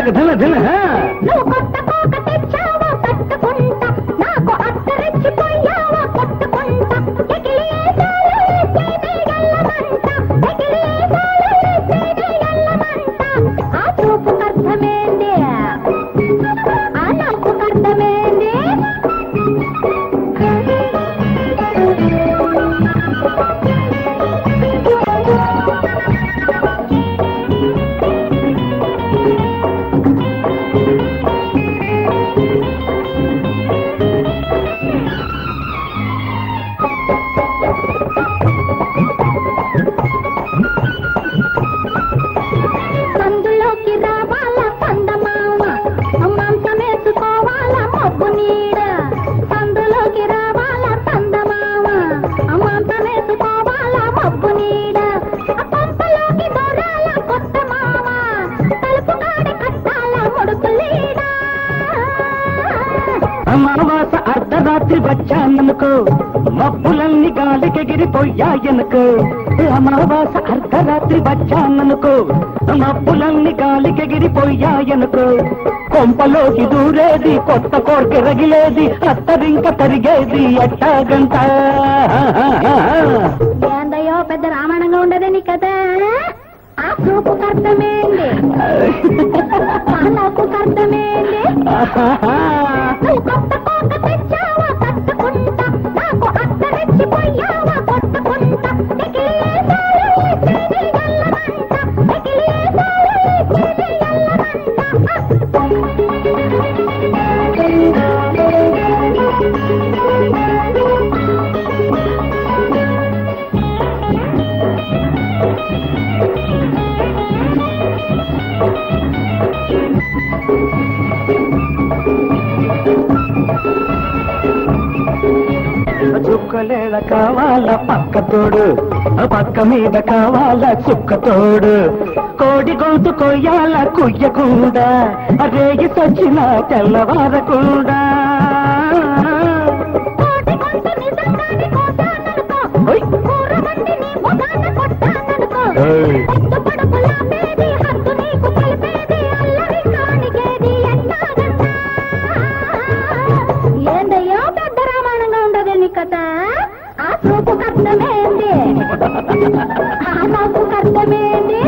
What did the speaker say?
ధనక ధన ధన నువ్వు కొత్త కోక తెచ్చావా కట్టుకుంటా, నాకు అత్త రెచ్చిపోయావా కొట్టుకుంటా, ఎగిలేసాలు ఎత్తేనే ఎల్లమంట, ఎగిలేసాలు ఎత్తేనే ఎల్లమంట. ఆ చూపుకు అర్థమేంది, ఆ నవ్వుకు అర్థమేంది? సందులోకి రావాల పందమామ, మాంసమేసుకోవాల మబ్బు నీడ. సందులోకి రావాల పందమామ, మాంసమేసుకోవాల మబ్బు నీడ. పంపలోకి దొరాల కొత్త మామ, తలుపు కాడి కట్టాల ముడుకులీడ. అమావాస అర్ధరాత్రి వచ్చాననుకో, మబ్బులన్నీ గాలికెగిరిపోయాయనుకో. అమావాస అర్ధరాత్రి వచ్చాననుకో, మబ్బులన్నీ గాలికెగిరిపోయాయనుకో. కొంపలోకి దూరేది, కొత్త కోరిక రగిలేది, అత్తరింక తరిగేది ఎట్టాగంట. ఏందయ్యో పెద్ద రామాయణంగా ఉండదని కదా. ఆ చూపుకు అర్థమేంది, ఆ నవ్వుకు అర్థమేంది? నువ్వు కొత్త కోక తెచ్చావా కట్టుకుంటా, నాకు అత్త రెచ్చిపోయావా కొట్టుకుంటా, ఎగిలేసాలు ఎత్తేనే ఎల్లమంట, ఎగిలేసాలు ఎత్తేనే చుక్కలేద కావాల పక్క తోడు, పక్క మీద కావాల చుక్క తోడు. కోడి గొంతు కొయ్యాల కుయ్యకుండా, రేగి సచ్చిన తెల్లవారకుండా. ఏందయ్యో పెద్ద రామాయణంగా ఉండదని కదా. ఆ చూపుకు అర్థమేంది, ఆ నవ్వుకు అర్థమేంది?